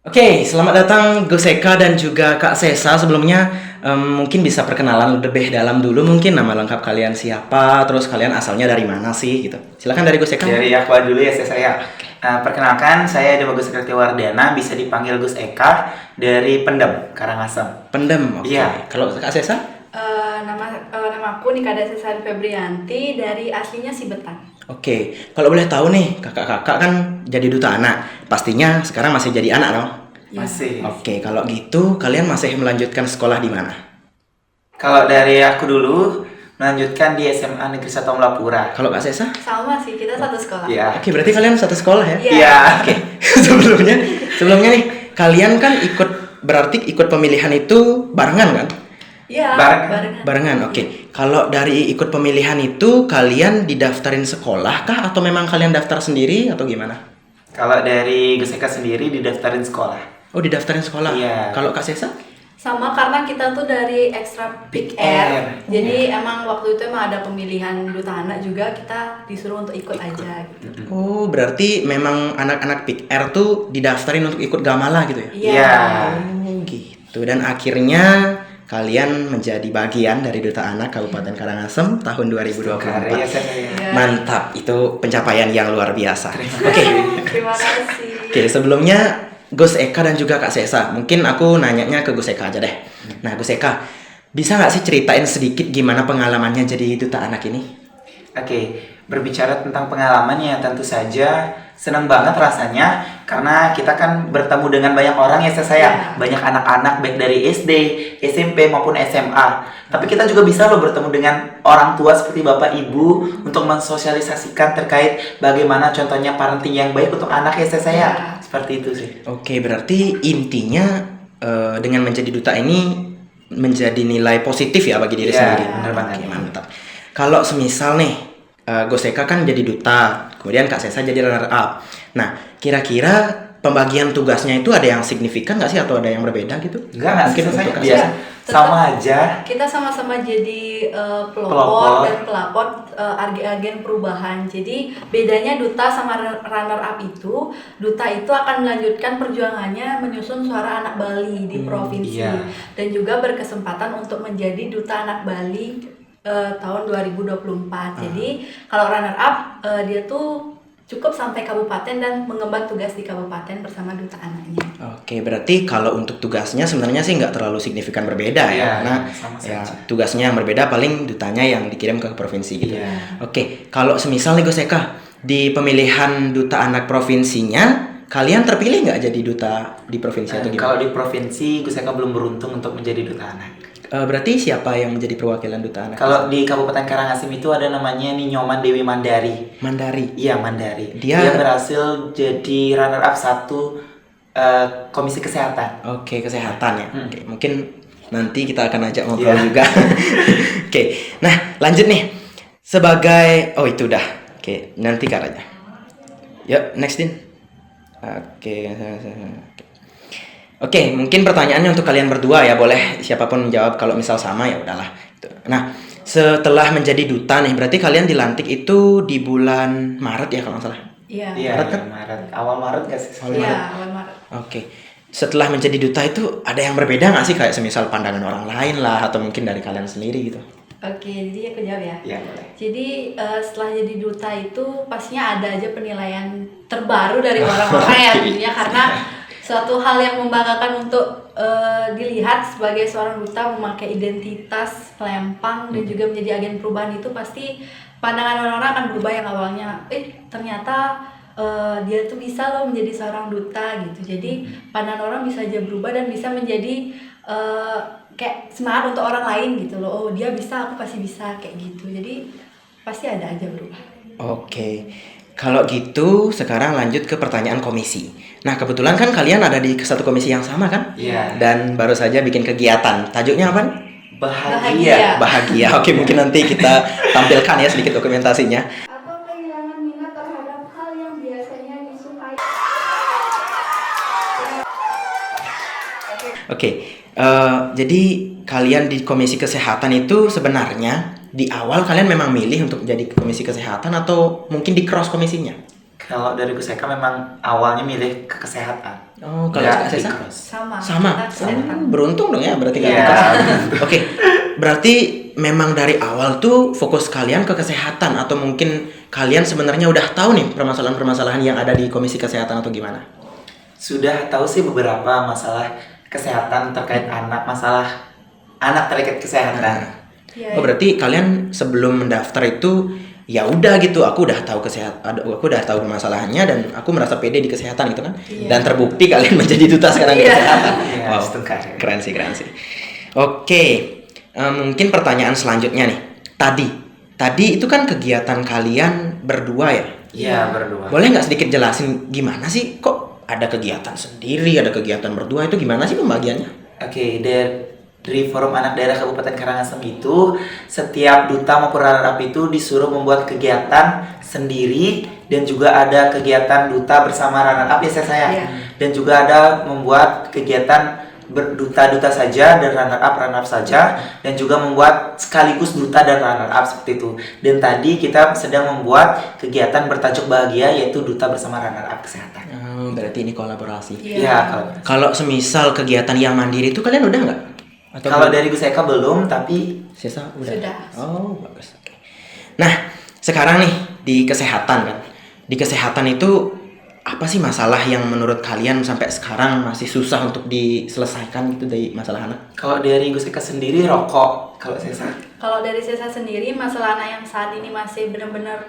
Oke, selamat datang Gus Eka dan juga Kak Sesa. Sebelumnya mungkin bisa perkenalan lebih dalam dulu, mungkin nama lengkap kalian siapa, terus kalian asalnya dari mana sih gitu. Silakan dari Gus Eka. Dari aku dulu ya saya. Perkenalkan saya Bagus Wardana, bisa dipanggil Gus Eka dari Pendem, Karangasem. Pendem. Oke. Iya. Kalau Kak Sesa? Nama aku Nikada Sesari Febrianti, dari aslinya Sibetan. Oke, kalau boleh tahu nih, kakak-kakak kan jadi duta anak. Pastinya sekarang masih jadi anak dong? Ya. Masih. Oke, kalau gitu kalian masih melanjutkan sekolah di mana? Kalau dari aku dulu melanjutkan di SMA Negeri 1 Melapura. Kalau Kak Sesa? Sama sih, kita satu sekolah. Iya. Oke, berarti kalian satu sekolah ya? Iya. Iya. Oke, sebelumnya nih, kalian kan berarti ikut pemilihan itu barengan kan? Iya, Barengan. Barengan, oke. Kalau dari ikut pemilihan itu kalian didaftarin sekolah kah atau memang kalian daftar sendiri atau gimana? Kalau dari Gus Eka sendiri didaftarin sekolah. Oh, didaftarin sekolah. Iya. Kalau Kak Sesa? Sama karena kita tuh dari Extra Big Air. Jadi emang waktu itu ada pemilihan duta anak juga, kita disuruh untuk ikut aja gitu. Oh, berarti memang anak-anak Big Air tuh didaftarin untuk ikut Gamala gitu ya? Iya. Oh, gitu. Dan akhirnya kalian menjadi bagian dari Duta Anak Kabupaten Karangasem tahun 2024. Karya saya. Iya. Mantap, itu pencapaian yang luar biasa. Terima Oke. Terima kasih. Oke, sebelumnya Gus Eka dan juga Kak Sesa, mungkin aku nanyanya ke Gus Eka aja deh. Nah, Gus Eka, bisa nggak sih ceritain sedikit gimana pengalamannya jadi Duta Anak ini? Oke, berbicara tentang pengalamannya tentu saja senang banget rasanya karena kita kan bertemu dengan banyak orang ya saya, Iya. banyak anak-anak baik dari SD, SMP maupun SMA. Tapi kita juga bisa loh bertemu dengan orang tua seperti Bapak Ibu untuk mensosialisasikan terkait bagaimana contohnya parenting yang baik untuk anak ya saya. Iya. Seperti itu sih. Oke, berarti intinya dengan menjadi duta ini menjadi nilai positif ya bagi diri Iya, sendiri. benar banget. Oke, mantap. Kalau semisal nih, Gus Eka kan jadi duta, kemudian Kak Sesa jadi runner up. Nah, kira-kira pembagian tugasnya itu ada yang signifikan nggak sih atau ada yang berbeda gitu? Enggak Mungkin sih saya untuk Kak biasa Sesa. sama aja. Kita sama-sama jadi Pelopor. pelopor dan pelapor agen perubahan. Jadi bedanya duta sama runner up itu, duta itu akan melanjutkan perjuangannya menyusun suara anak Bali di provinsi, iya. dan juga berkesempatan untuk menjadi duta anak Bali tahun 2024. Jadi kalau runner up dia tuh cukup sampai kabupaten dan mengemban tugas di kabupaten bersama duta anaknya. Oke, berarti kalau untuk tugasnya sebenarnya sih nggak terlalu signifikan berbeda ya, Iya, karena sama ya saja. tugasnya yang berbeda paling dutanya yang dikirim ke provinsi gitu. Iya. Oke, kalau semisal nih Gus Eka di pemilihan duta anak provinsinya, kalian terpilih nggak jadi duta di provinsi atau Kalau gimana? di provinsi Gus Eka belum beruntung untuk menjadi duta anak. Berarti siapa yang menjadi perwakilan duta anak? Kalau di Kabupaten Karangasem itu ada namanya Ninyoman Dewi Mandari. Mandari. Iya, Mandari. Dia- Dia berhasil jadi runner up 1 Komisi Kesehatan. Oke, kesehatan ya. Hmm. Oke, mungkin nanti kita akan ajak ngobrol Iya. juga. Oke, nah lanjut nih. Oh itu udah. Oke, nanti caranya. Yuk, next Din. Oke. Oke, mungkin pertanyaannya untuk kalian berdua ya, boleh siapapun menjawab. Kalau misal sama ya udahlah. Nah, setelah menjadi duta nih, berarti kalian dilantik itu di bulan Maret ya kalau nggak salah. Iya. Iya, Maret kan? Maret. Awal Maret nggak sih? Awal Iya, Maret. awal Maret. Oke. Setelah menjadi duta itu ada yang berbeda nggak sih, kayak semisal pandangan orang lain lah atau mungkin dari kalian sendiri gitu? Oke, jadi aku jawab ya. Iya, boleh. Jadi setelah jadi duta itu pastinya ada aja penilaian terbaru dari orang-orang ya tentunya, karena suatu hal yang membanggakan untuk dilihat sebagai seorang duta memakai identitas lempang dan juga menjadi agen perubahan, itu pasti pandangan orang-orang akan berubah. Yang awalnya ternyata dia tuh bisa loh menjadi seorang duta gitu. Jadi pandangan orang bisa aja berubah dan bisa menjadi kayak semangat untuk orang lain gitu loh. Oh, dia bisa, aku pasti bisa, kayak gitu. Jadi pasti ada aja berubah. Oke. Kalau gitu sekarang lanjut ke pertanyaan komisi. Nah, kebetulan kan kalian ada di satu komisi yang sama kan? Iya. Dan baru saja bikin kegiatan. Tajuknya apa nih? Bahagia. Bahagia. Oke, mungkin nanti kita tampilkan ya sedikit dokumentasinya. Atau kehilangan minat terhadap hal yang biasanya disukai. Oke, jadi kalian di komisi kesehatan itu sebenarnya di awal kalian memang milih untuk jadi komisi kesehatan atau mungkin di cross komisinya? Kalau dari Gus Eka memang awalnya milih ke kesehatan. Oh, kalau Ya, Kak Sesa? Sama. Sama. Kita kesehatan. Beruntung dong ya berarti Iya. kalian. Oke. Berarti memang dari awal tuh fokus kalian ke kesehatan atau mungkin kalian sebenarnya udah tahu nih permasalahan-permasalahan yang ada di Komisi Kesehatan atau gimana? Sudah tahu sih beberapa masalah kesehatan terkait anak, masalah anak terkait kesehatan. Iya, Oh, berarti kalian sebelum mendaftar itu ya udah gitu, aku udah tahu aku udah tahu permasalahannya dan aku merasa pede di kesehatan gitu kan. Iya. Dan terbukti kalian menjadi duta sekarang di Iya. kesehatan. Iya, Wow, setuju. keren sih. Oke, mungkin pertanyaan selanjutnya nih. Tadi itu kan kegiatan kalian berdua ya. Iya, berdua. Boleh nggak sedikit jelasin gimana sih kok ada kegiatan sendiri, ada kegiatan berdua, itu gimana sih pembagiannya? Oke, dari Forum Anak Daerah Kabupaten Karangasem itu, setiap duta maupun runner-up itu disuruh membuat kegiatan sendiri dan juga ada kegiatan duta bersama runner-up ya saya. Iya. Dan juga ada membuat kegiatan berduta-duta saja dan runner-up saja, dan juga membuat sekaligus duta dan runner-up seperti itu. Dan tadi kita sedang membuat kegiatan bertajuk bahagia, yaitu duta bersama runner-up kesehatan. Oh, berarti ini kolaborasi. Iya. Iya, kalau Kalau semisal kegiatan yang mandiri itu kalian udah nggak? Atau kalau belum? dari Gus Eka belum, tapi Sesa udah. Sudah. Oh, bagus. Oke. Nah, sekarang nih di kesehatan kan. Di kesehatan itu apa sih masalah yang menurut kalian sampai sekarang masih susah untuk diselesaikan gitu dari masalah anak? kalau dari Gus Eka sendiri rokok, kalau saya Kalau dari Sesa sendiri, masalah anak yang saat ini masih benar-benar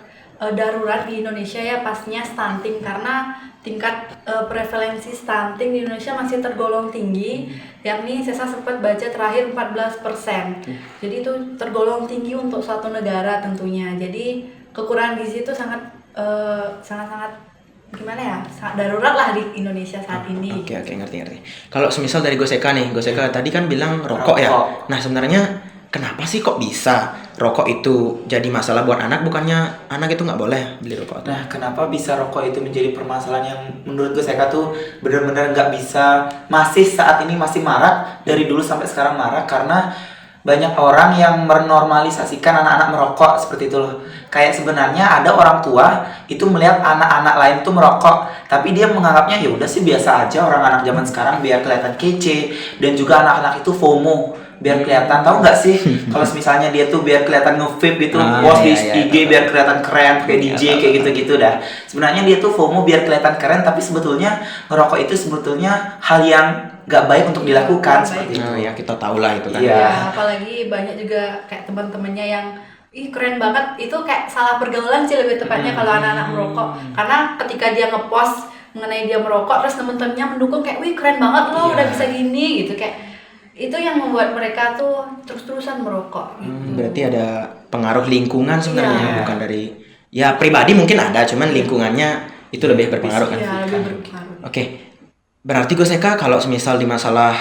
darurat di Indonesia ya pastinya stunting, karena tingkat prevalensi stunting di Indonesia masih tergolong tinggi, yakni Sesa sempat baca terakhir 14%. Jadi itu tergolong tinggi untuk suatu negara tentunya. Jadi kekurangan gizi itu sangat gimana ya, sangat darurat lah di Indonesia saat ini. Oke, ngerti. Kalau semisal dari Goseka nih, Goseka tadi kan bilang rokok ya. Rokok. Nah, sebenarnya kenapa sih kok bisa rokok itu jadi masalah buat anak, bukannya anak itu nggak boleh beli rokok? Nah, kenapa bisa rokok itu menjadi permasalahan yang menurut Gus Eka tuh benar-benar nggak bisa, masih saat ini masih marak, dari dulu sampai sekarang marak, karena banyak orang yang menormalisasikan anak-anak merokok seperti itu loh. Kayak sebenarnya ada orang tua itu melihat anak-anak lain tuh merokok, tapi dia menganggapnya ya udah sih biasa aja, orang anak zaman sekarang biar kelihatan kece, dan juga anak-anak itu FOMO, biar kelihatan, tahu nggak sih kalau misalnya dia tuh biar kelihatan nge-vape gitu, post di IG biar kelihatan keren kayak DJ kayak gitu-gitu dah. Sebenarnya dia tuh FOMO biar kelihatan keren, tapi sebetulnya ngerokok itu sebetulnya hal yang nggak baik untuk dilakukan seperti itu. Nah, ya kita tahu lah itu kan. Iya. Ya, apalagi banyak juga kayak teman-temannya yang ih keren banget, itu kayak salah pergaulan sih lebih tepatnya kalau anak-anak merokok, karena ketika dia ngepost mengenai dia merokok terus temen-temennya mendukung kayak wih keren banget lo udah bisa gini gitu, kayak itu yang membuat mereka tuh terus-terusan merokok gitu. Berarti ada pengaruh lingkungan sebenarnya, Iya. bukan dari ya pribadi mungkin ada, cuman lingkungannya itu lebih berpengaruh kan. Iya, lebih berpengaruh. Oke. Berarti Goseka kalau semisal di masalah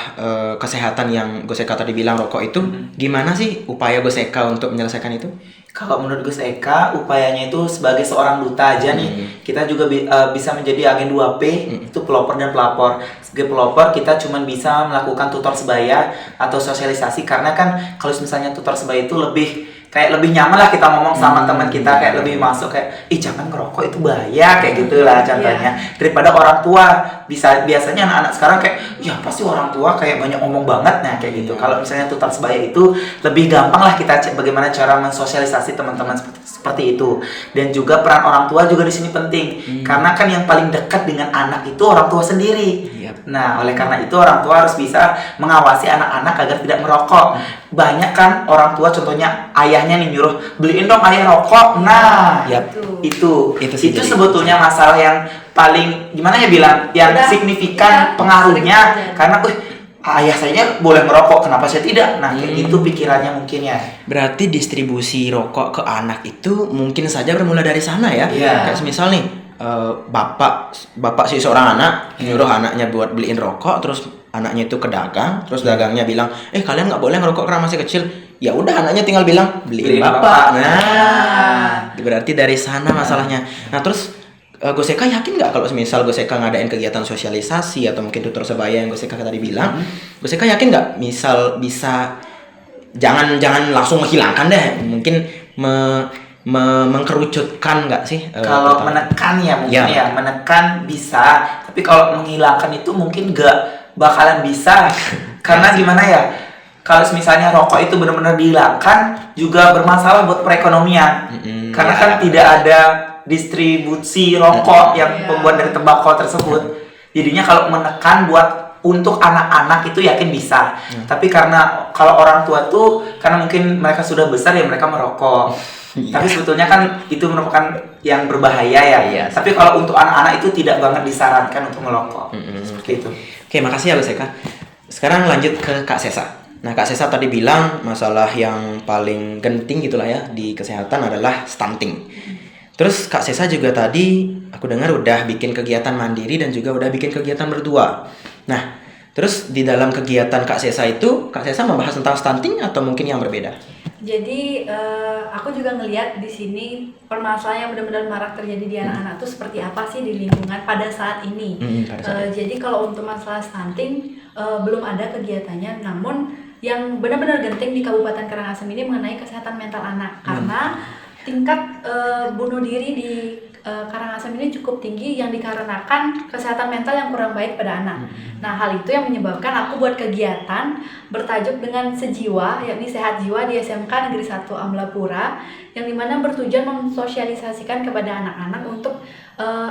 kesehatan yang Goseka tadi bilang rokok itu, gimana sih upaya Goseka untuk menyelesaikan itu? Kalau menurut Gus Eka, upayanya itu sebagai seorang duta aja nih, kita juga bisa menjadi agen 2P, itu pelopor dan pelapor. Sebagai pelopor, kita cuma bisa melakukan tutor sebaya atau sosialisasi, karena kan kalau misalnya tutor sebaya itu lebih nyaman lah kita ngomong sama teman kita, kayak lebih masuk kayak ih jangan ngerokok itu bahaya kayak gitulah contohnya, daripada orang tua. Biasanya anak-anak sekarang kayak ya pasti orang tua kayak banyak ngomong banget, nah kayak gitu. Kalau misalnya tutor sebaya itu lebih gampang lah kita bagaimana cara mensosialisasi teman-teman seperti itu. Dan juga peran orang tua juga di sini penting, karena kan yang paling dekat dengan anak itu orang tua sendiri. Nah, oleh karena itu orang tua harus bisa mengawasi anak-anak agar tidak merokok. Banyak kan orang tua, contohnya ayahnya nih nyuruh beliin dong ayah rokok. Nah, itu sih jadi sebetulnya masalah yang paling gimana ya bilang, yang Udah, signifikan iya, pengaruhnya, sering terjadi. karena ayah saya boleh merokok, kenapa saya tidak? Nah, kayak gitu pikirannya mungkin ya. Berarti distribusi rokok ke anak itu mungkin saja bermula dari sana ya. Iya. Kayak semisal nih bapak si seorang anak nyuruh anaknya buat beliin rokok, terus anaknya itu ke dagang, terus dagangnya bilang kalian nggak boleh ngerokok karena masih kecil. Ya udah anaknya tinggal bilang beliin bapak. Nah, berarti dari sana masalahnya. Nah terus Goseka yakin nggak kalau misal Goseka ngadain kegiatan sosialisasi atau mungkin tutor sebaya yang Goseka tadi bilang, Goseka yakin nggak misal bisa jangan langsung menghilangkan deh, mungkin mengkerucutkan nggak sih? Kalau tentang- menekan ya mungkin Ya. ya, menekan bisa, tapi kalau menghilangkan itu mungkin gak bakalan bisa. Karena gimana ya? Kalau misalnya rokok itu benar-benar dihilangkan juga bermasalah buat perekonomian. Mm-mm. Karena Ya. kan tidak ada distribusi rokok yang Iya. pembuat dari tembakau tersebut. Jadinya kalau menekan buat untuk anak-anak itu yakin bisa. Tapi karena kalau orang tua tuh karena mungkin mereka sudah besar ya mereka merokok. Tapi sebetulnya kan itu merupakan yang berbahaya ya. Iya. Tapi kalau untuk anak-anak itu tidak banget disarankan untuk merokok. Seperti itu. Oke, makasih ya Gus Eka. Sekarang lanjut ke Kak Sesa. Nah, Kak Sesa tadi bilang masalah yang paling genting gitulah ya di kesehatan adalah stunting. Terus Kak Sesa juga tadi aku dengar udah bikin kegiatan mandiri dan juga udah bikin kegiatan berdua. Nah, terus di dalam kegiatan Kak Sesa itu, Kak Sesa membahas tentang stunting atau mungkin yang berbeda? Jadi aku juga ngelihat di sini permasalahan yang benar-benar marak terjadi di anak-anak tuh seperti apa sih di lingkungan pada saat ini. Pada saat Jadi kalau untuk masalah stunting belum ada kegiatannya, namun yang benar-benar genting di Kabupaten Karangasem ini mengenai kesehatan mental anak karena tingkat bunuh diri di Karangasem ini cukup tinggi yang dikarenakan kesehatan mental yang kurang baik pada anak. Nah, hal itu yang menyebabkan aku buat kegiatan bertajuk dengan Sejiwa, yakni Sehat Jiwa di SMK Negeri 1 Amlapura, yang dimana bertujuan mensosialisasikan kepada anak-anak untuk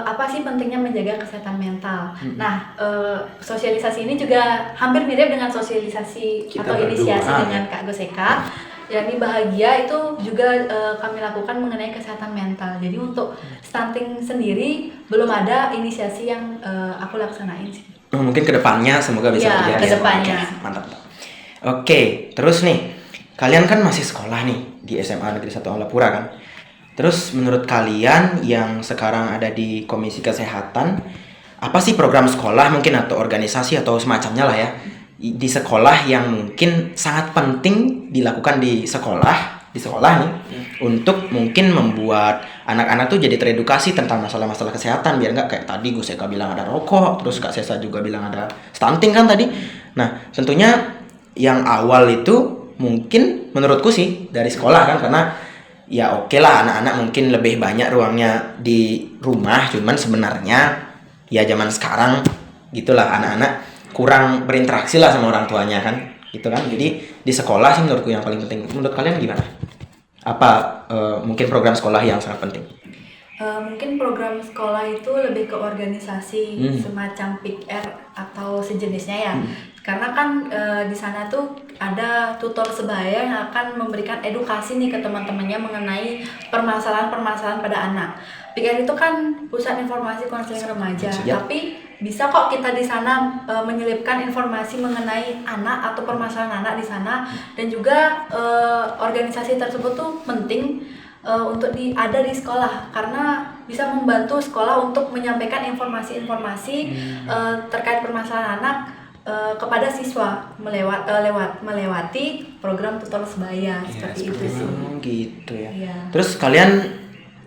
apa sih pentingnya menjaga kesehatan mental. Nah, sosialisasi ini juga hampir mirip dengan sosialisasi Kita atau inisiasi berdua, dengan Kak Goseka. yakni bahagia itu juga kami lakukan mengenai kesehatan mental. Jadi untuk stunting sendiri belum ada inisiasi yang aku laksanain sih. Mungkin kedepannya semoga bisa Ya, terjadi. kedepannya. Oke, mantap. Oke, terus nih, kalian kan masih sekolah nih di SMA Negeri 1 Amlapura kan? Terus menurut kalian yang sekarang ada di Komisi Kesehatan, apa sih program sekolah mungkin atau organisasi atau semacamnya lah ya di sekolah yang mungkin sangat penting dilakukan di sekolah nih untuk mungkin membuat anak-anak tuh jadi teredukasi tentang masalah-masalah kesehatan biar nggak kayak tadi Gus Eka bilang ada rokok, terus Kak Sesa juga bilang ada stunting kan tadi. Nah, tentunya yang awal itu mungkin menurutku sih dari sekolah kan, karena ya oke lah anak-anak mungkin lebih banyak ruangnya di rumah, cuman sebenarnya ya zaman sekarang gitulah anak-anak kurang berinteraksi lah sama orang tuanya kan, gitu kan. Jadi di sekolah sih menurutku yang paling penting. Menurut kalian gimana? Apa mungkin program sekolah yang sangat penting? Mungkin program sekolah itu lebih ke organisasi semacam PIKR atau sejenisnya ya. Karena kan di sana tuh ada tutor sebaya yang akan memberikan edukasi nih ke teman-temannya mengenai permasalahan-permasalahan pada anak. PIKR itu kan pusat informasi konseling remaja, Ya. tapi bisa kok kita di sana menyelipkan informasi mengenai anak atau permasalahan anak di sana, dan juga organisasi tersebut tuh penting untuk ada di sekolah karena bisa membantu sekolah untuk menyampaikan informasi-informasi terkait permasalahan anak kepada siswa melewati program tutor sebaya seperti itu sih. Gitu ya. Iya. Terus kalian,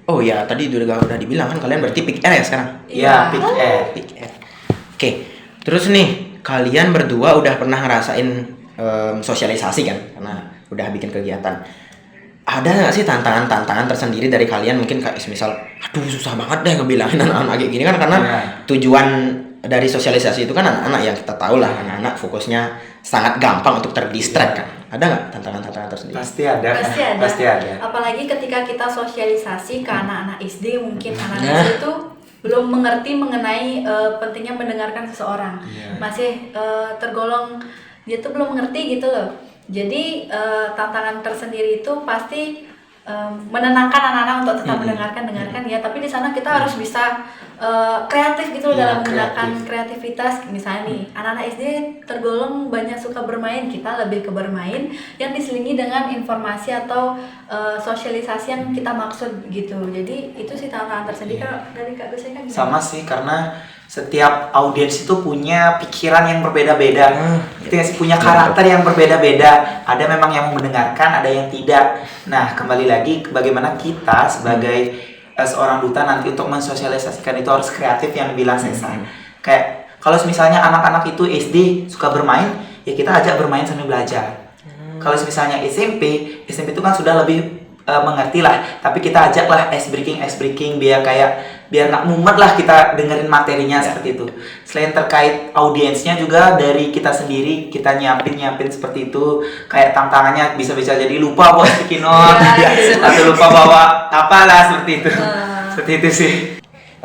oh ya tadi udah dibilang kan kalian berarti PIKR ya sekarang? Iya, PIKR. PIKR. Oke, terus nih kalian berdua udah pernah ngerasain sosialisasi kan, karena udah bikin kegiatan. Ada nggak sih tantangan-tantangan tersendiri dari kalian? Mungkin kayak misal, aduh susah banget deh ngebilangin anak-anak kayak gini kan, karena tujuan dari sosialisasi itu kan anak-anak yang kita tahu lah, anak-anak fokusnya sangat gampang untuk terdistract kan. Ada nggak tantangan-tantangan tersendiri? Pasti ada. Pasti ada. Pasti ada. Apalagi ketika kita sosialisasi ke anak-anak SD, mungkin anak-anak SD itu belum mengerti mengenai pentingnya mendengarkan seseorang. Masih tergolong dia tuh belum mengerti gitu loh. Jadi tantangan tersendiri itu pasti menenangkan anak-anak untuk tetap mendengarkan ya, tapi di sana kita harus bisa kreatif gitu loh dalam menggunakan kreativitas. Misalnya nih anak-anak SD tergolong banyak suka bermain, kita lebih ke bermain yang diselingi dengan informasi atau sosialisasi yang kita maksud gitu. Jadi itu sih tantangan tersendiri. Kalau dari Kak Gusnya kan gimana? Sama sih, karena setiap audiens itu punya pikiran yang berbeda-beda, punya karakter yang berbeda-beda. Ada memang yang mau mendengarkan, ada yang tidak. Nah, kembali lagi bagaimana kita sebagai seorang duta nanti untuk mensosialisasikan itu harus kreatif yang dibilang Sesa. Kayak kalau misalnya anak-anak itu SD suka bermain, ya kita ajak bermain sambil belajar. Kalau misalnya SMP itu kan sudah lebih mengerti lah, tapi kita ajak lah ice breaking biar nggak mumet lah kita dengerin materinya seperti itu. Selain terkait audiensnya juga dari kita sendiri kita nyiapin seperti itu, kayak tantangannya bisa jadi lupa bawa sticky note atau lupa bawa apalah seperti itu. Seperti itu sih.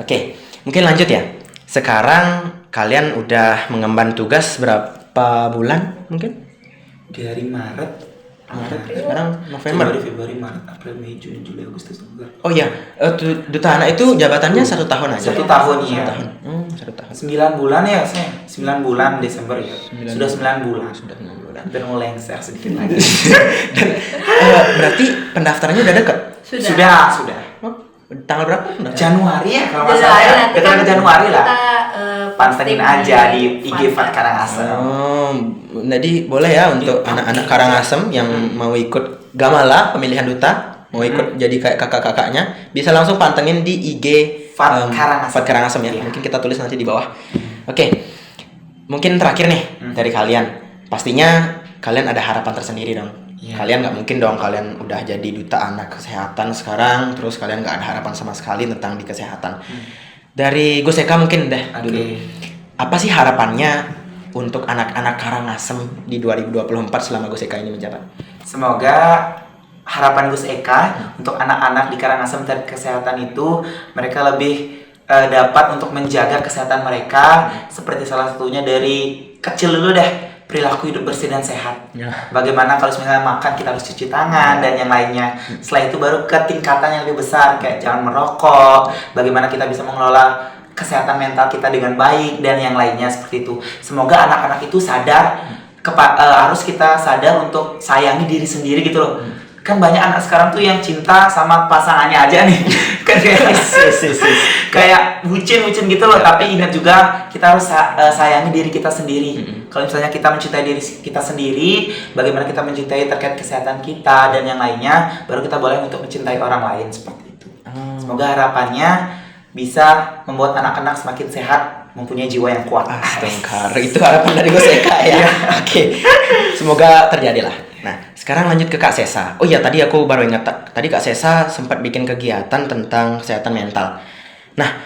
Oke, mungkin lanjut ya. Sekarang kalian udah mengemban tugas berapa bulan mungkin? Dari Maret, Sekarang November. Januari, Februari, Maret, April, Mei, Juni, Juli, Agustus, Oktober. Oh iya, duta anak itu jabatannya 1 tahun aja. 1 tahun ya. 1 tahun. 1 tahun. 9 bulan ya saya. 9 bulan Desember ya. Sudah 9 bulan. Sudah 9 bulan. Hampir mau lengser sedikit lagi. Berarti pendaftarannya udah deket? Sudah. Oh, tanggal berapa? Januari ya kalau nggak salah. Ya. Dekat ke Januari lah. Pantengin aja di IG Fat Karangasem. Oh, jadi boleh ya untuk anak-anak Karangasem yang mau ikut Gamala pemilihan duta, mau ikut jadi kayak kakak-kakaknya, bisa langsung pantengin di IG Fat Karangasem. Fat Karangasem ya. Iya. Mungkin kita tulis nanti di bawah. Oke. Mungkin terakhir nih dari kalian. Pastinya kalian ada harapan tersendiri dong. Iya. Kalian nggak mungkin dong kalian udah jadi duta anak kesehatan sekarang terus kalian nggak ada harapan sama sekali tentang di kesehatan. Dari Gus Eka mungkin deh dulu. Apa sih harapannya untuk anak-anak Karangasem di 2024 selama Gus Eka ini menjabat? Semoga harapan Gus Eka untuk anak-anak di Karangasem terkait kesehatan itu mereka lebih dapat untuk menjaga kesehatan mereka, seperti salah satunya dari kecil dulu deh, perilaku hidup bersih dan sehat. Ya. Bagaimana kalau misalnya makan kita harus cuci tangan dan yang lainnya. Setelah itu baru ke tingkatan yang lebih besar kayak jangan merokok, bagaimana kita bisa mengelola kesehatan mental kita dengan baik dan yang lainnya seperti itu. Semoga anak-anak itu sadar harus kita sadar untuk sayangi diri sendiri gitu loh. Kan banyak anak sekarang tuh yang cinta sama pasangannya aja nih. Kan kayak bucin gitu loh, tapi ingat juga kita harus sayangi diri kita sendiri. Kalau misalnya kita mencintai diri kita sendiri, bagaimana kita mencintai terkait kesehatan kita dan yang lainnya, baru kita boleh untuk mencintai orang lain seperti itu. Semoga harapannya bisa membuat anak-anak semakin sehat, mempunyai jiwa yang kuat. Astagfirullah, itu harapan dari Gus Eka ya. Oke, semoga terjadi lah. Nah, sekarang lanjut ke Kak Sesa. Oh iya, tadi aku baru ingat. Tadi Kak Sesa sempat bikin kegiatan tentang kesehatan mental. Nah,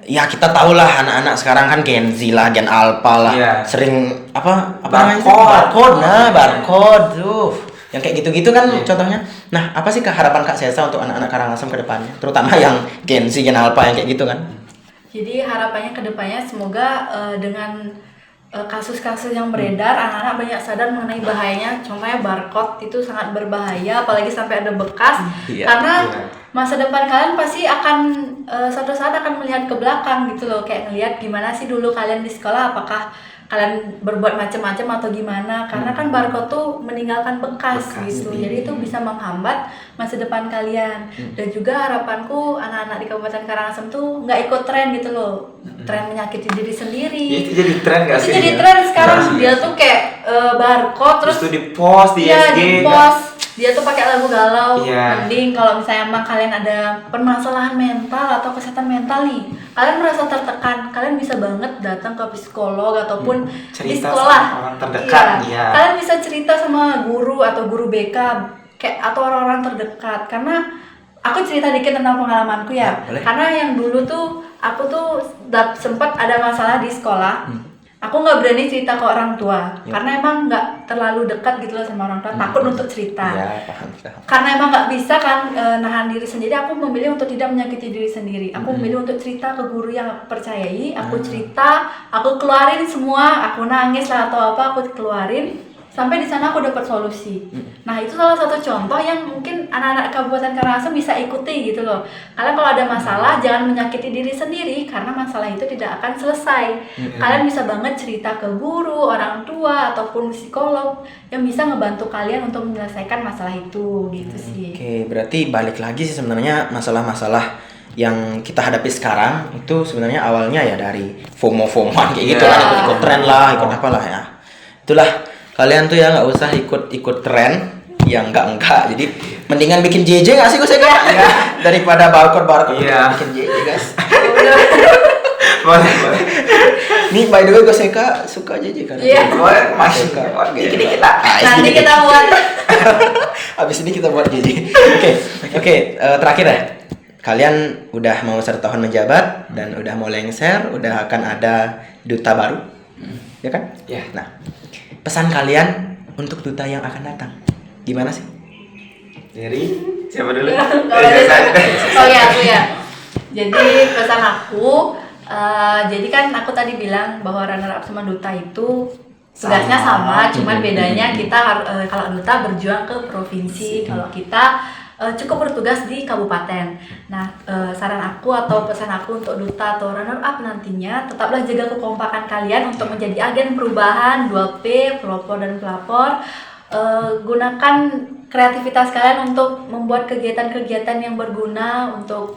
ya kita tahu lah anak-anak sekarang kan Gen Z lah, Gen Alpha lah. Iya. Sering apa namanya? Barcode. Barcode tuh. Yang kayak gitu-gitu kan contohnya. Nah, apa sih harapan Kak Sesa untuk anak-anak Karangasem ke depannya? Terutama yang Gen Z, Gen Alpha yang kayak gitu kan. Jadi harapannya ke depannya semoga dengan kasus-kasus yang beredar, anak-anak banyak sadar mengenai bahayanya. Contohnya barcode itu sangat berbahaya, apalagi sampai ada bekas. Karena masa depan kalian pasti akan suatu saat akan melihat ke belakang gitu loh, kayak ngelihat gimana sih dulu kalian di sekolah, apakah kalian berbuat macam-macam atau gimana, karena kan barcode tuh meninggalkan bekas gitu, jadi itu bisa menghambat masa depan kalian. Dan juga harapanku anak-anak di Kabupaten Karangasem tuh nggak ikut tren gitu loh, tren menyakiti diri sendiri. Itu jadi tren gak sih? Itu jadi tren sekarang, dia tuh kayak barcode terus itu di post di ya, SG di post dia tuh pakai lagu galau. Iya. Mending kalau misalnya emang kalian ada permasalahan mental atau kesehatan mental nih, kalian merasa tertekan, kalian bisa banget datang ke psikolog ataupun di cerita sekolah sama orang terdekat. Iya. Kalian bisa cerita sama guru atau guru BK kayak atau orang-orang terdekat. Karena aku cerita dikit tentang pengalamanku ya. Boleh. Karena yang dulu tuh aku tuh sempat ada masalah di sekolah. Aku nggak berani cerita ke orang tua karena emang nggak terlalu dekat gitu loh sama orang tua, takut untuk cerita. Ya, paham. Karena emang nggak bisa kan nahan diri sendiri, aku memilih untuk tidak menyakiti diri sendiri. Aku memilih untuk cerita ke guru yang aku percayai. Aku cerita, aku keluarin semua, aku nangis lah atau apa, aku keluarin. Sampai di sana aku dapat solusi. Nah, itu salah satu contoh yang mungkin anak-anak Kabupaten Karangasem bisa ikuti gitu loh. Kalian kalau ada masalah jangan menyakiti diri sendiri karena masalah itu tidak akan selesai. Kalian bisa banget cerita ke guru, orang tua ataupun psikolog yang bisa ngebantu kalian untuk menyelesaikan masalah itu gitu sih. Oke, berarti balik lagi sih sebenarnya masalah-masalah yang kita hadapi sekarang itu sebenarnya awalnya ya dari FOMO-FOMOan kayak gitu kan, ikut tren lah, ikut apalah ya. Itulah, kalian tuh ya nggak usah ikut tren yang enggak. Jadi mendingan bikin JJ nggak sih Gus Eka? Daripada barcode Iya. bikin JJ guys. boleh. Nih by the way Gus Eka suka JJ kan? Iya. Masih Suka. dikit-dikit lah. Nanti kita buat Habis ini kita buat JJ. Oke, terakhir ya. Kalian udah mau 1 tahun menjabat dan udah mau lengser, udah akan ada duta baru. Ya kan? Ya. Nah, pesan kalian untuk duta yang akan datang. Gimana sih? Dari siapa dulu? Oh ya, aku ya. Jadi pesan aku, jadi kan aku tadi bilang bahwa runner up sama duta itu tugasnya sama, cuman bedanya kita kalau duta berjuang ke provinsi, kalau kita cukup bertugas di kabupaten. Nah, saran aku atau pesan aku untuk duta atau runner up nantinya, tetaplah jaga kekompakan kalian untuk menjadi agen perubahan 2P, pelopor dan pelapor. Gunakan kreativitas kalian untuk membuat kegiatan-kegiatan yang berguna untuk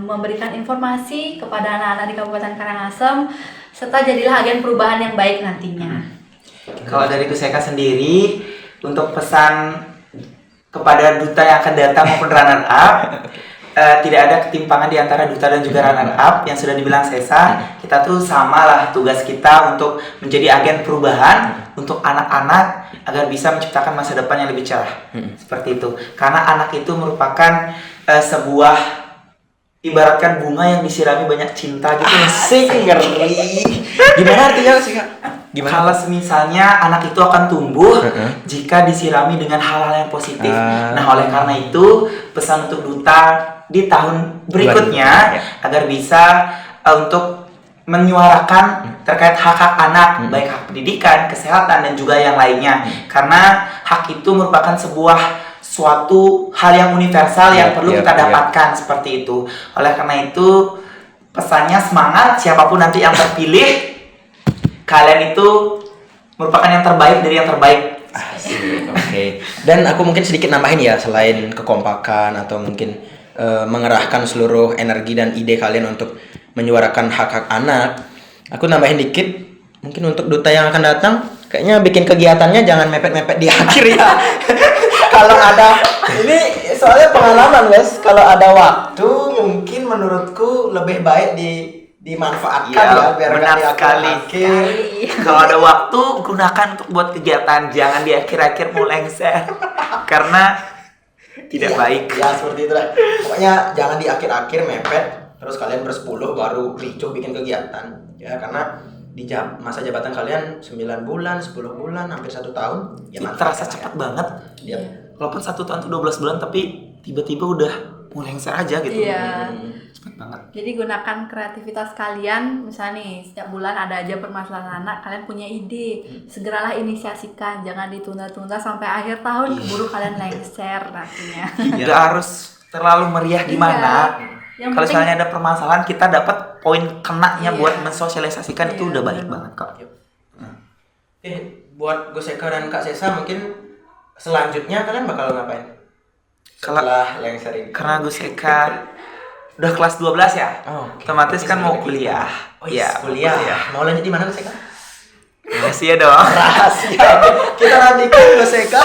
memberikan informasi kepada anak-anak di Kabupaten Karangasem, serta jadilah agen perubahan yang baik nantinya. Kalau dari Gus Eka sendiri, untuk pesan kepada duta yang akan datang maupun runner up, tidak ada ketimpangan di antara duta dan juga runner up. Yang sudah dibilang Sesa, kita tuh sama lah tugas kita untuk menjadi agen perubahan untuk anak-anak agar bisa menciptakan masa depan yang lebih cerah. Seperti itu. Karena anak itu merupakan sebuah, ibaratkan bunga yang disirami banyak cinta gitu. Asik, ngeri. Gimana artinya sih Kak? Gimana? Kalau misalnya anak itu akan tumbuh jika disirami dengan hal-hal yang positif. Nah, oleh karena itu pesan untuk duta di tahun berikutnya agar bisa untuk menyuarakan terkait hak-hak anak, baik hak pendidikan, kesehatan dan juga yang lainnya. Karena hak itu merupakan suatu hal yang universal yang perlu kita dapatkan seperti itu. Oleh karena itu pesannya semangat, siapapun nanti yang terpilih, kalian itu merupakan yang terbaik dari yang terbaik. Asik, oke. Dan aku mungkin sedikit nambahin ya, selain kekompakan atau mungkin mengerahkan seluruh energi dan ide kalian untuk menyuarakan hak-hak anak, aku nambahin dikit, mungkin untuk duta yang akan datang, kayaknya bikin kegiatannya jangan mepet-mepet di akhir ya. Kalau ada, ini soalnya pengalaman guys, kalau ada waktu mungkin menurutku lebih baik dimanfaatkan ya, biar benar nggak di sekali. akhir-akhir. Kalau ada waktu, gunakan untuk buat kegiatan, jangan di akhir-akhir mau lengser karena tidak baik. Ya seperti itu lah. Pokoknya jangan di akhir-akhir mepet, terus kalian bersepuluh baru ricuh bikin kegiatan. Ya karena di masa jabatan kalian 9 bulan, 10 bulan, hampir 1 tahun. Ya Terasa cepat banget. Yep. Walaupun 1 tahun itu 12 bulan, tapi tiba-tiba udah mau lengser aja gitu. Iya. Cepet banget. Jadi gunakan kreativitas kalian, misalnya nih setiap bulan ada aja permasalahan anak, kalian punya ide, segeralah inisiasikan, jangan ditunda-tunda sampai akhir tahun keburu kalian lengser nantinya. Nggak harus terlalu meriah gimana. Yang Kalau penting- misalnya ada permasalahan, kita dapat poin kenanya Iya. buat mensosialisasikan itu Iya, udah baik benar. banget kok. Buat Gus Eka dan Kak Sesa mungkin selanjutnya kalian bakal ngapain? Kalau- Setelah lengser ini. Karena Gus Eka udah kelas 12 ya, Oh, oke. otomatis kan mau Sebentar kuliah. Oh Iya, iya, kuliah. Mau lanjut di mana Gus Eka? Rahasia dong. Rahasia. Kita nantikan Gus Eka.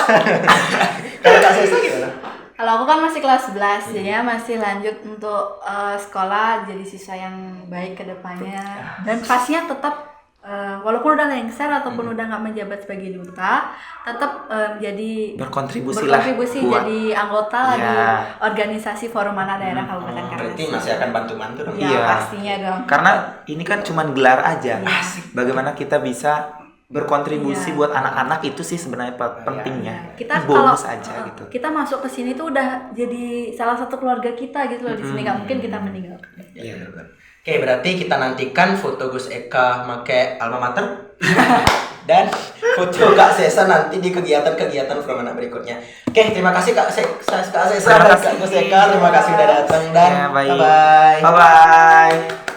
Kalau Kak Sesa gimana? Kalau aku kan masih kelas 11, jadinya masih lanjut untuk sekolah jadi siswa yang baik ke depannya. Dan pastinya tetap walaupun udah lengser ataupun udah nggak menjabat sebagai duta, tetap jadi Berkontribusi lah buat- jadi anggota lah di Iya. organisasi Forum Anak Daerah Kabupaten Berarti Karangasem. masih akan bantu-bantu dong. Ya, Iya. pastinya dong. Karena ini kan cuman gelar aja. Iya. Bagaimana kita bisa berkontribusi Iya. buat anak-anak itu sih sebenarnya pentingnya. Kita Bonus kalau aja gitu. kita masuk ke sini tuh udah jadi salah satu keluarga kita gitu loh, di sini nggak mungkin kita meninggalkan. Iya benar. Oke, berarti kita nantikan foto Gus Eka make alma mater dan foto Kak Sesa nanti di kegiatan-kegiatan Forum Anak berikutnya. Oke, terima kasih Kak Sesa Terima dan kasih. Kak Gus Eka, terima kasih udah datang dan Ya, baik. bye bye. Bye-bye.